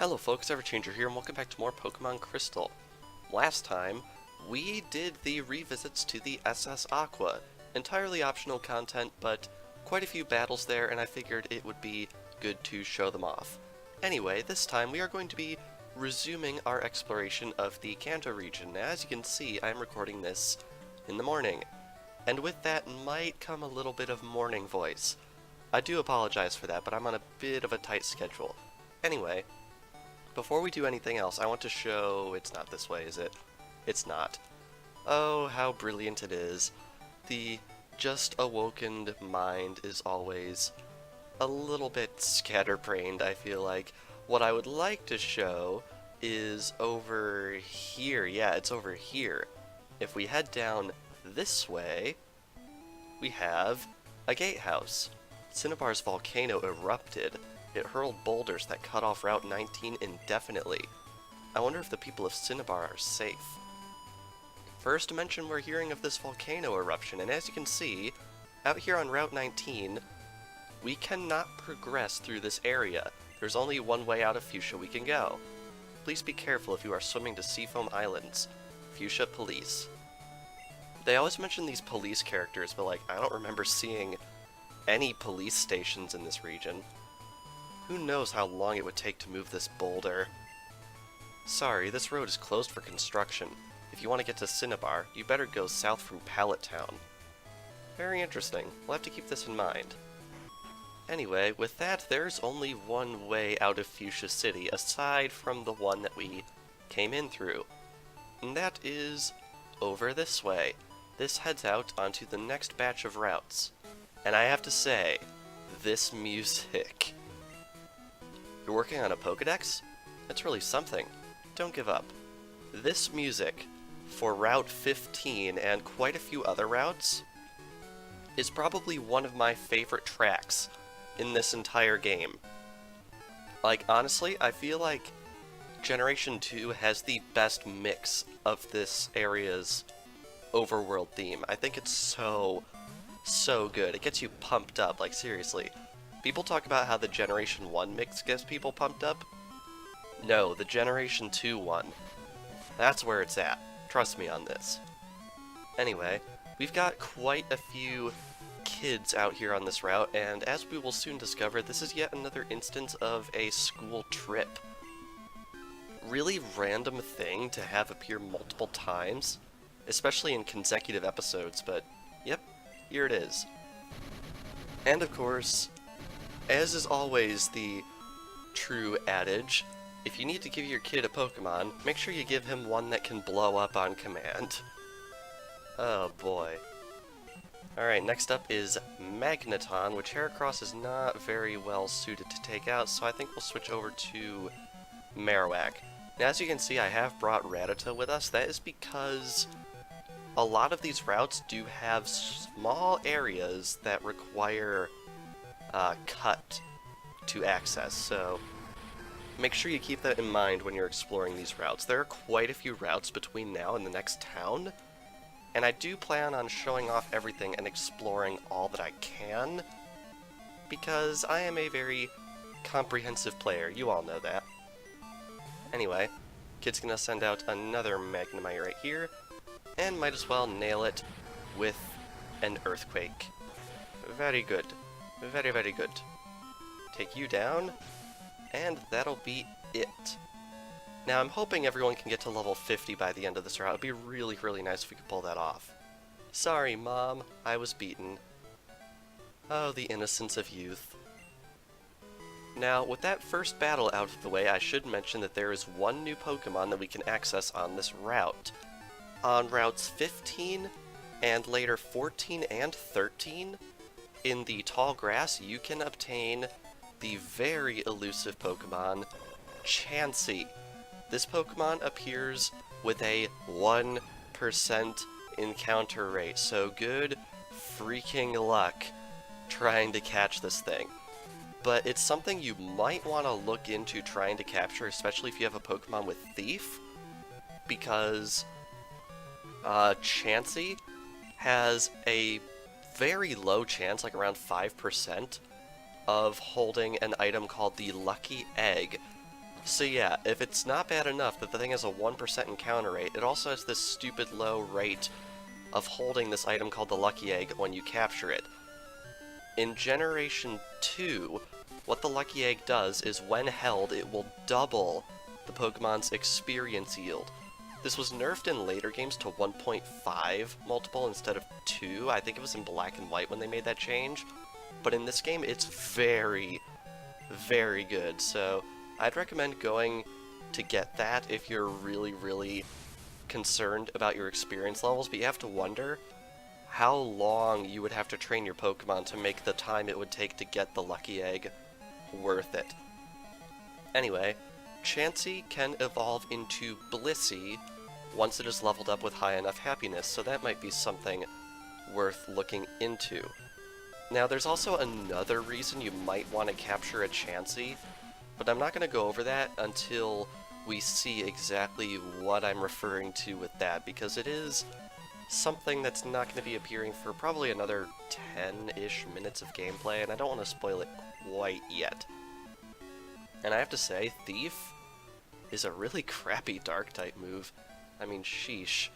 Hello folks, Everchanger here, and welcome back to more Pokémon Crystal. Last time, we did the revisits to the SS Aqua. Entirely optional content, but quite a few battles there, and I figured it would be good to show them off. Anyway, this time we are going to be resuming our exploration of the Kanto region. Now, as you can see, I'm recording this in the morning, and with that might come a little bit of morning voice. I do apologize for that, but I'm on a bit of a tight schedule. Anyway, before we do anything else, I want to show... It's not this way, is it? It's not. Oh, how brilliant it is. The just awoken mind is always a little bit scatterbrained, I feel like. What I would like to show is over here. Yeah, it's over here. If we head down this way, we have a gatehouse. Cinnabar's volcano erupted. It hurled boulders that cut off Route 19 indefinitely. I wonder if the people of Cinnabar are safe. First mention we're hearing of this volcano eruption, and as you can see, out here on Route 19, we cannot progress through this area. There's only one way out of Fuchsia we can go. Please be careful if you are swimming to Seafoam Islands. Fuchsia Police. They always mention these police characters, but I don't remember seeing any police stations in this region. Who knows how long it would take to move this boulder? Sorry, this road is closed for construction. If you want to get to Cinnabar, you better go south from Pallet Town. Very interesting. We'll have to keep this in mind. Anyway, with that, there's only one way out of Fuchsia City, aside from the one that we came in through. And that is over this way. This heads out onto the next batch of routes. And I have to say, this music... You're working on a Pokédex? That's really something. Don't give up. This music, for Route 15 and quite a few other routes, is probably one of my favorite tracks in this entire game. Honestly, I feel like Generation 2 has the best mix of this area's overworld theme. I think it's so good. It gets you pumped up, seriously. People talk about how the Generation 1 mix gets people pumped up. No, the Generation 2 one. That's where it's at. Trust me on this. Anyway, we've got quite a few kids out here on this route, and as we will soon discover, this is yet another instance of a school trip. Really random thing to have appear multiple times, especially in consecutive episodes, but yep, here it is. And of course, as is always the true adage, if you need to give your kid a Pokemon, make sure you give him one that can blow up on command. Oh boy. Alright, next up is Magneton, which Heracross is not very well suited to take out, so I think we'll switch over to Marowak. Now, as you can see, I have brought Rattata with us. That is because a lot of these routes do have small areas that require cut to access, so make sure you keep that in mind when you're exploring these routes. There are quite a few routes between now and the next town, and I do plan on showing off everything and exploring all that I can, because I am a very comprehensive player, you all know that. Anyway, kid's gonna send out another Magnemite right here, and might as well nail it with an Earthquake. Very good. Very, very good. Take you down, and that'll be it. Now, I'm hoping everyone can get to level 50 by the end of this route. It'd be really, really nice if we could pull that off. Sorry, Mom. I was beaten. Oh, the innocence of youth. Now, with that first battle out of the way, I should mention that there is one new Pokemon that we can access on this route. On routes 15, and later 14 and 13, in the tall grass, you can obtain the very elusive Pokemon, Chansey. This Pokemon appears with a 1% encounter rate, so good freaking luck trying to catch this thing. But it's something you might want to look into trying to capture, especially if you have a Pokemon with Thief, because Chansey has a very low chance, around 5%, of holding an item called the Lucky Egg, So yeah, if it's not bad enough that the thing has a 1% encounter rate, it also has this stupid low rate of holding this item called the Lucky Egg when you capture it. In Generation 2, what the Lucky Egg does is when held, it will double the Pokemon's experience yield. This was nerfed in later games to 1.5 multiple instead of 2. I think it was in Black and White when they made that change. But in this game, it's very, very good. So I'd recommend going to get that if you're really, really concerned about your experience levels, but you have to wonder how long you would have to train your Pokemon to make the time it would take to get the Lucky Egg worth it. Anyway, Chansey can evolve into Blissey once it is leveled up with high enough happiness, so that might be something worth looking into. Now, there's also another reason you might want to capture a Chansey, but I'm not going to go over that until we see exactly what I'm referring to with that, because it is something that's not going to be appearing for probably another 10-ish minutes of gameplay, and I don't want to spoil it quite yet. And I have to say, Thief is a really crappy Dark-type move. I mean, sheesh.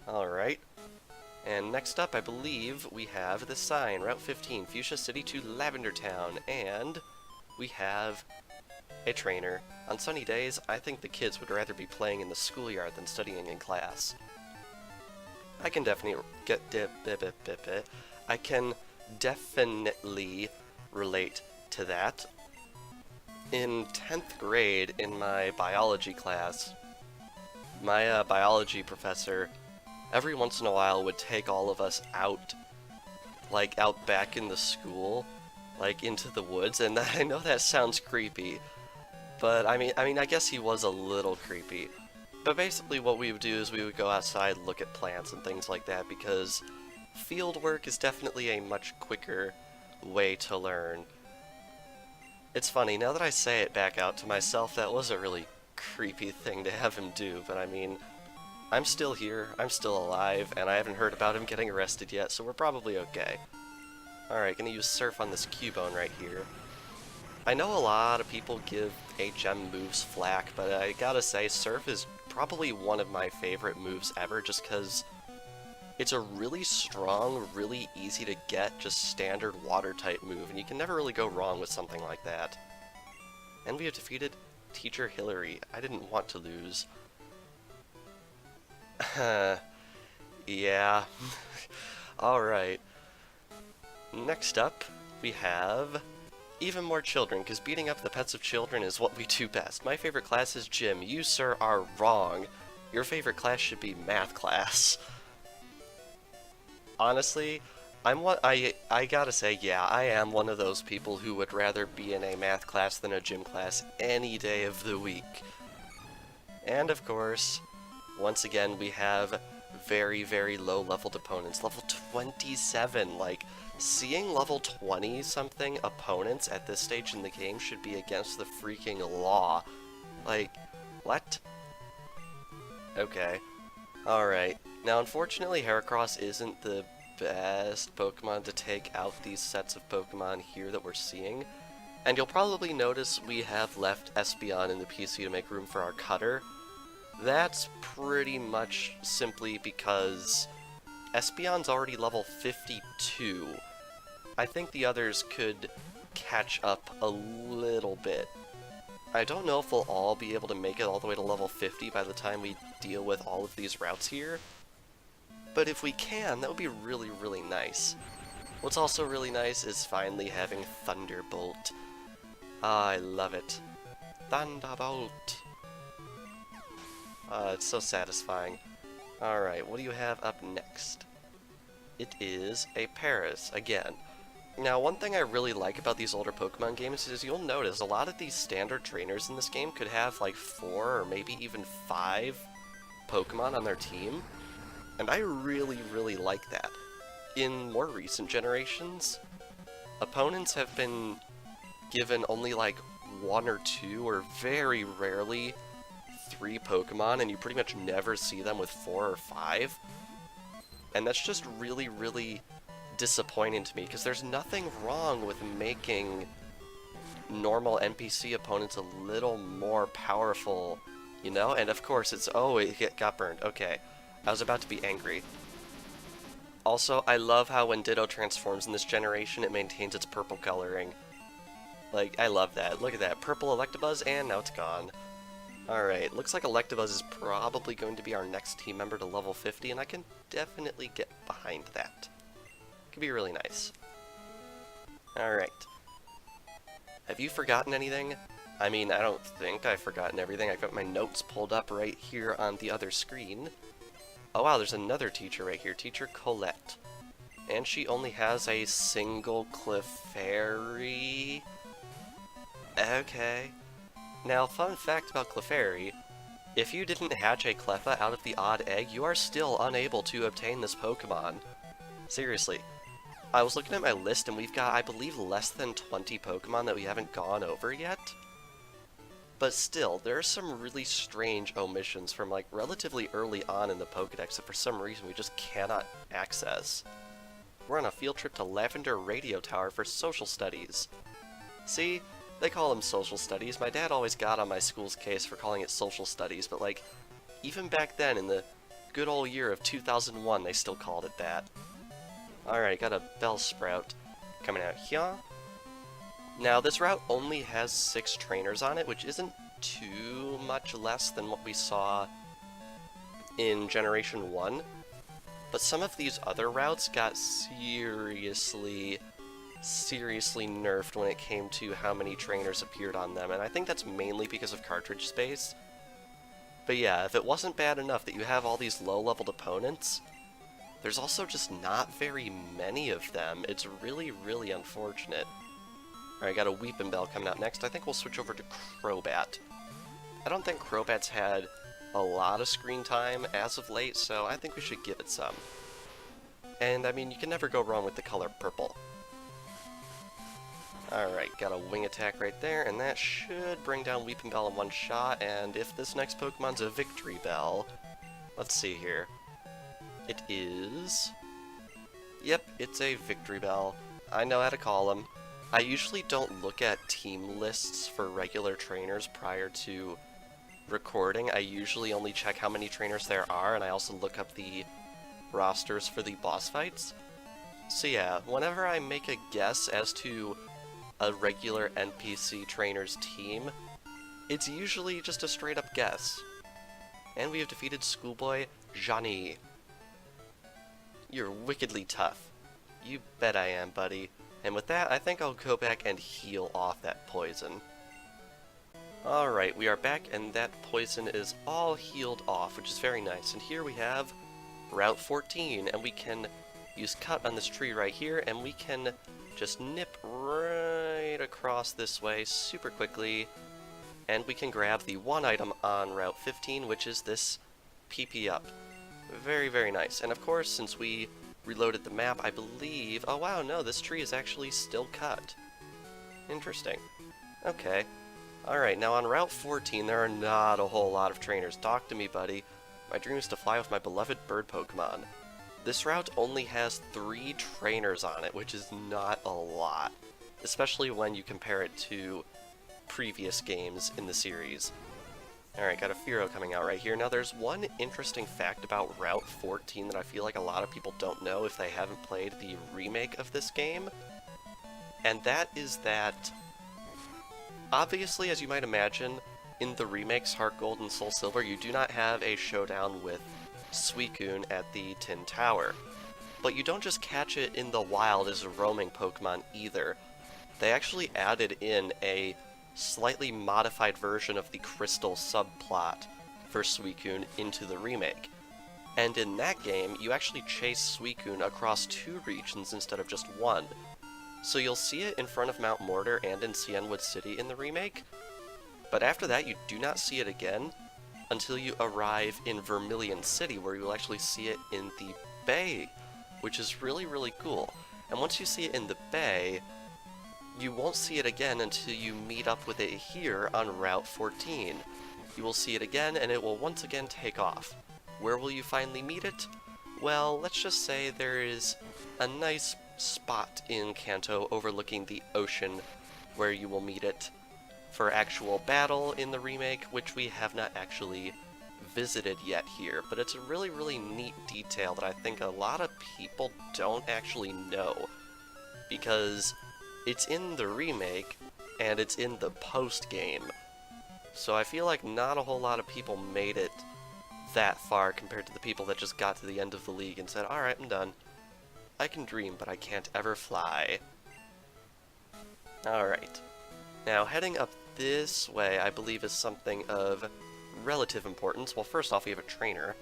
Alright. And next up, I believe, we have the sign, Route 15, Fuchsia City to Lavender Town, and we have a trainer. On sunny days, I think the kids would rather be playing in the schoolyard than studying in class. I can definitely relate to that. In 10th grade, in my biology class, my biology professor every once in a while would take all of us out, like out back in the school, like into the woods, and I know that sounds creepy, but I mean I guess he was a little creepy. But basically what we would do is we would go outside, look at plants and things like that, because field work is definitely a much quicker way to learn. It's funny, now that I say it back out to myself, that was a really creepy thing to have him do, but I mean, I'm still here, I'm still alive, and I haven't heard about him getting arrested yet, so we're probably okay. Alright, gonna use Surf on this Cubone right here. I know a lot of people give HM moves flack, but I gotta say, Surf is probably one of my favorite moves ever, just because it's a really strong, really easy to get, just standard water-type move, and you can never really go wrong with something like that. And we have defeated Teacher Hillary. I didn't want to lose. Yeah. Alright. Next up, we have even more children, because beating up the pets of children is what we do best. My favorite class is gym. You, sir, are wrong. Your favorite class should be math class. Honestly, I gotta say, yeah, I am one of those people who would rather be in a math class than a gym class any day of the week. And of course, once again, we have very, very low-leveled opponents. Level 27, like, seeing level 20-something opponents at this stage in the game should be against the freaking law. Like, what? Okay. Alright. Now, unfortunately, Heracross isn't the best Pokemon to take out these sets of Pokemon here that we're seeing. And you'll probably notice we have left Espeon in the PC to make room for our Cutter. That's pretty much simply because Espeon's already level 52. I think the others could catch up a little bit. I don't know if we'll all be able to make it all the way to level 50 by the time we deal with all of these routes here. But if we can, that would be really, really nice. What's also really nice is finally having Thunderbolt. Ah, I love it. Thunderbolt! It's so satisfying. Alright, what do you have up next? It is a Paris, again. Now, one thing I really like about these older Pokemon games is you'll notice a lot of these standard trainers in this game could have like 4 or maybe even 5 Pokemon on their team. And I really, really like that. In more recent generations, opponents have been given only like 1 or 2, or very rarely 3 Pokemon, and you pretty much never see them with 4 or 5. And that's just really, really disappointing to me, because there's nothing wrong with making normal NPC opponents a little more powerful, you know? And of course it's, oh, it got burned. Okay, I was about to be angry. Also, I love how when Ditto transforms in this generation, it maintains its purple coloring. Like, I love that. Look at that. Purple Electabuzz, and now it's gone. Alright, looks like Electabuzz is probably going to be our next team member to level 50, and I can definitely get behind that. Could be really nice. Alright. Have you forgotten anything? I mean, I don't think I've forgotten everything. I've got my notes pulled up right here on the other screen. Oh wow, there's another teacher right here, Teacher Colette. And she only has a single Clefairy. Okay. Now, fun fact about Clefairy, if you didn't hatch a Cleffa out of the odd egg, you are still unable to obtain this Pokemon. Seriously. I was looking at my list and we've got, I believe, less than 20 Pokemon that we haven't gone over yet. But still, there are some really strange omissions from like relatively early on in the Pokedex that for some reason we just cannot access. We're on a field trip to Lavender Radio Tower for social studies. See? They call them social studies. My dad always got on my school's case for calling it social studies, but like, even back then in the good old year of 2001, they still called it that. Alright, got a Bellsprout coming out here. Now, this route only has 6 trainers on it, which isn't too much less than what we saw in Generation 1. But some of these other routes got seriously nerfed when it came to how many trainers appeared on them, and I think that's mainly because of cartridge space. But yeah, if it wasn't bad enough that you have all these low-leveled opponents, there's also just not very many of them. It's really, really unfortunate. Alright, got a Weepin' Bell coming out next. I think we'll switch over to Crobat. I don't think Crobat's had a lot of screen time as of late, so I think we should give it some. And, I mean, you can never go wrong with the color purple. Alright, got a Wing Attack right there, and that should bring down Weepin' Bell in one shot, and if this next Pokemon's a Victory Bell... Let's see here. It is... Yep, it's a Victory Bell. I know how to call them. I usually don't look at team lists for regular trainers prior to recording. I usually only check how many trainers there are, and I also look up the rosters for the boss fights. So yeah, whenever I make a guess as to a regular NPC trainer's team, it's usually just a straight up guess. And we have defeated Schoolboy Johnny. You're wickedly tough. You bet I am, buddy. And with that, I think I'll go back and heal off that poison. Alright, we are back, and that poison is all healed off, which is very nice. And here we have Route 14, and we can use Cut on this tree right here, and we can just nip right across this way super quickly, and we can grab the one item on Route 15, which is this PP Up. Very, very nice. And of course, since we reloaded the map, I believe... Oh wow, no, this tree is actually still cut. Interesting. Okay. Alright, now on Route 14, there are not a whole lot of trainers. Talk to me, buddy. My dream is to fly with my beloved bird Pokemon. This route only has 3 trainers on it, which is not a lot. Especially when you compare it to previous games in the series. Alright, got a Fearow coming out right here. Now there's one interesting fact about Route 14 that I feel like a lot of people don't know if they haven't played the remake of this game. And that is that, obviously, as you might imagine, in the remakes Heart Gold and Soul Silver, you do not have a showdown with Suicune at the Tin Tower. But you don't just catch it in the wild as a roaming Pokemon either. They actually added in a slightly modified version of the Crystal subplot for Suicune into the remake. And in that game, you actually chase Suicune across 2 regions instead of just 1. So you'll see it in front of Mount Mortar and in Cianwood City in the remake, but after that you do not see it again until you arrive in Vermilion City, where you'll actually see it in the bay, which is really, really cool. And once you see it in the bay, you won't see it again until you meet up with it here on Route 14. You will see it again, and it will once again take off. Where will you finally meet it? Well, let's just say there is a nice spot in Kanto overlooking the ocean where you will meet it for actual battle in the remake, which we have not actually visited yet here, but it's a really, really neat detail that I think a lot of people don't actually know, because it's in the remake, and it's in the post-game, so I feel like not a whole lot of people made it that far compared to the people that just got to the end of the league and said, alright, I'm done. I can dream, but I can't ever fly. Alright. Now, heading up this way, I believe, is something of relative importance. Well, first off, we have a trainer.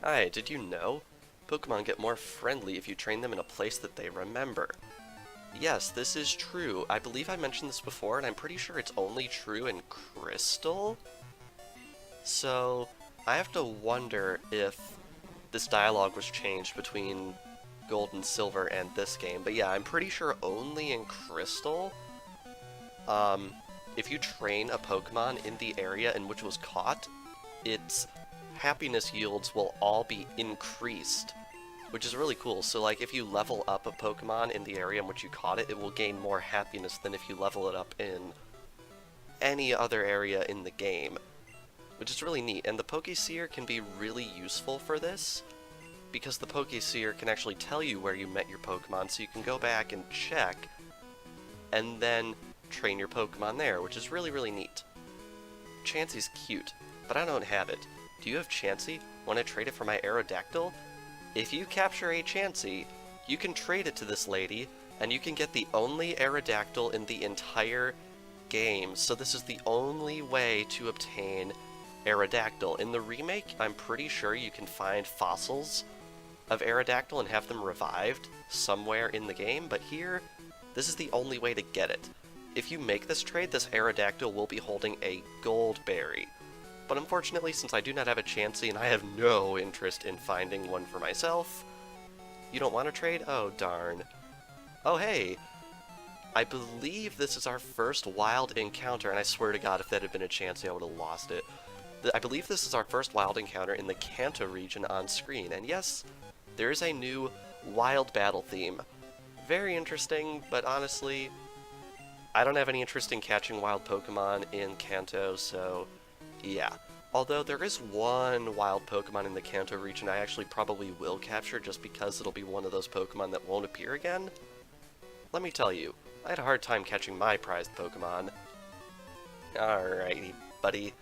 Hi, did you know? Pokemon get more friendly if you train them in a place that they remember. Yes, this is true. I believe I mentioned this before, and I'm pretty sure it's only true in Crystal? So, I have to wonder if this dialogue was changed between Gold and Silver and this game. But yeah, I'm pretty sure only in Crystal, if you train a Pokemon in the area in which it was caught, its happiness yields will all be increased, which is really cool. So like, if you level up a Pokemon in the area in which you caught it, it will gain more happiness than if you level it up in any other area in the game, which is really neat. And the Pokéseer can be really useful for this, because the Pokéseer can actually tell you where you met your Pokemon, so you can go back and check, and then train your Pokemon there, which is really, really neat. Chansey's cute, but I don't have it. Do you have Chansey? Want to trade it for my Aerodactyl? If you capture a Chansey, you can trade it to this lady, and you can get the only Aerodactyl in the entire game. So this is the only way to obtain Aerodactyl. In the remake, I'm pretty sure you can find fossils of Aerodactyl and have them revived somewhere in the game, but here, this is the only way to get it. If you make this trade, this Aerodactyl will be holding a gold berry. But unfortunately, since I do not have a Chansey and I have no interest in finding one for myself, you don't want to trade? Oh, darn. Oh, hey! I believe this is our first wild encounter, and I swear to God, if that had been a Chansey, I would have lost it. I believe this is our first wild encounter in the Kanto region on screen, and yes, there is a new wild battle theme. Very interesting, but honestly, I don't have any interest in catching wild Pokemon in Kanto, so yeah. Although there is one wild Pokemon in the Kanto region I actually probably will capture just because it'll be one of those Pokemon that won't appear again. Let me tell you, I had a hard time catching my prized Pokemon. Alrighty, buddy.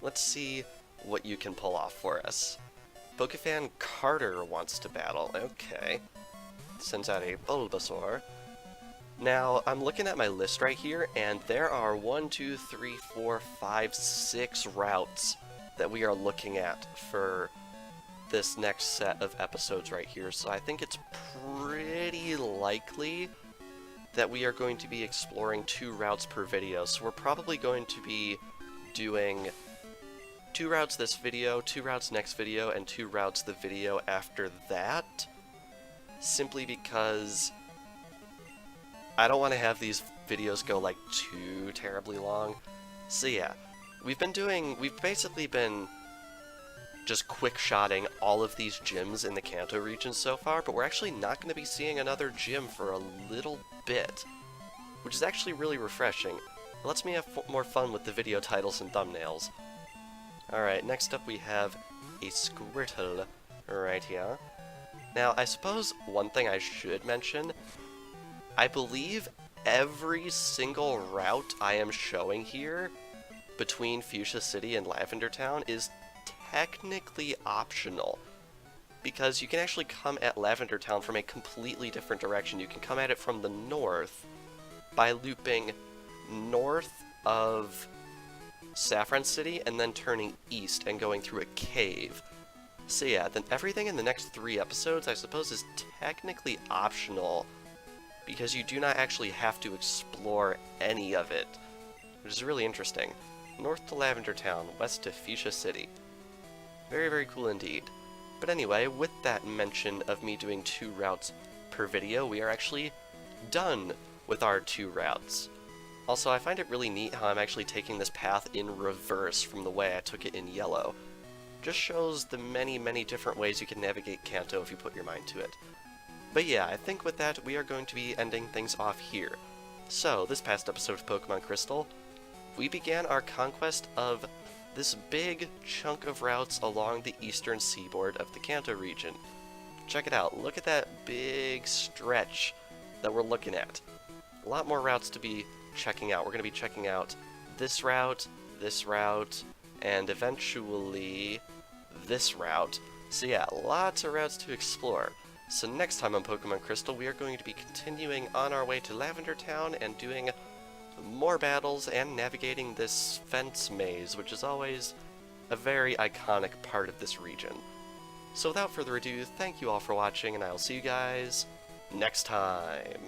Let's see what you can pull off for us. Pokefan Carter wants to battle. Okay. Sends out a Bulbasaur. Now, I'm looking at my list right here, and there are 6 routes that we are looking at for this next set of episodes right here, so I think it's pretty likely that we are going to be exploring 2 routes per video, so we're probably going to be doing 2 routes this video, 2 routes next video, and 2 routes the video after that, simply because I don't want to have these videos go like too terribly long. So yeah, we've basically been just quick-shotting all of these gyms in the Kanto region so far, but we're actually not going to be seeing another gym for a little bit, which is actually really refreshing. It lets me have more fun with the video titles and thumbnails. Alright, next up we have a Squirtle right here. Now, I suppose one thing I should mention, I believe every single route I am showing here between Fuchsia City and Lavender Town is technically optional, because you can actually come at Lavender Town from a completely different direction. You can come at it from the north by looping north of Saffron City and then turning east and going through a cave. So yeah, then everything in the next 3 episodes I suppose is technically optional, because you do not actually have to explore any of it, which is really interesting. North to Lavender Town, west to Fuchsia City. Very, very cool indeed. But anyway, with that mention of me doing 2 routes per video, we are actually done with our 2 routes. Also, I find it really neat how I'm actually taking this path in reverse from the way I took it in yellow. Just shows the many, many different ways you can navigate Kanto if you put your mind to it. But yeah, I think with that, we are going to be ending things off here. So, this past episode of Pokemon Crystal, we began our conquest of this big chunk of routes along the eastern seaboard of the Kanto region. Check it out, look at that big stretch that we're looking at. A lot more routes to be checking out. We're going to be checking out this route, and eventually this route. So yeah, lots of routes to explore. So next time on Pokemon Crystal, we are going to be continuing on our way to Lavender Town and doing more battles and navigating this fence maze, which is always a very iconic part of this region. So without further ado, thank you all for watching, and I'll see you guys next time.